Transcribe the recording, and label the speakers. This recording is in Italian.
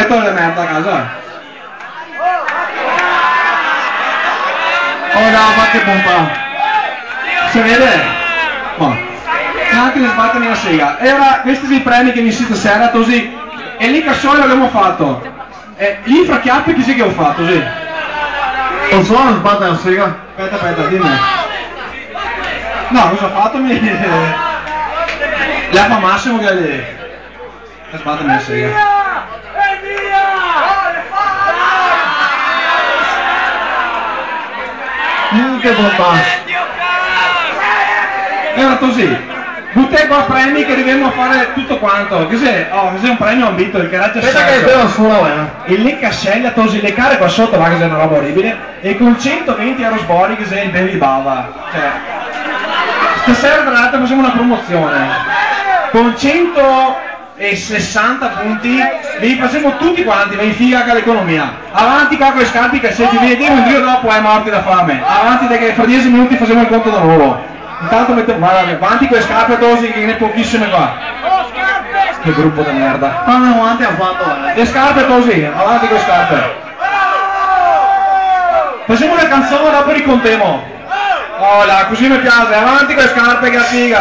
Speaker 1: letto le merda a casa. Oh no, ma che pompa. Si vede? Ma. Anche se sbattono la sega. E ora, questi sono i premi che mi siete sera così. E lì Cassone l'abbiamo fatto. E lì fra chiappe chi sei che ho fatto, sì?
Speaker 2: Non so, non sbatte la sega.
Speaker 1: Aspetta, dimmi. No, cosa ha fatto? Le fa Massimo che lì. Sbattami la sega.
Speaker 2: Che bomba.
Speaker 1: Era così. Buttei qua premi che dobbiamo fare tutto quanto. Cos'è? Oh, cos'è un premio ambito, il garage
Speaker 2: Pensa che è vero solo,
Speaker 1: il lì cascella tosi le care qua sotto, va che è una roba orribile. E con 120 euro sbori che sei il baby bava. Cioè. Stasera tra l'altro facciamo una promozione. Con 160 punti li facciamo tutti quanti, vai figa che l'economia. Avanti qua con le scarpe che se ti vedi un giro dopo hai morti da fame. Avanti che fra 10 minuti facciamo il conto da nuovo. Intanto mettiamo avanti con le scarpe tosi che ne pochissime qua. Che gruppo di merda.
Speaker 2: Quando avanti ha fatto,
Speaker 1: Le scarpe così, avanti con le scarpe. Facciamo una canzone dopo ricontiamo. Oh là, così mi piace, avanti con le scarpe che è figa.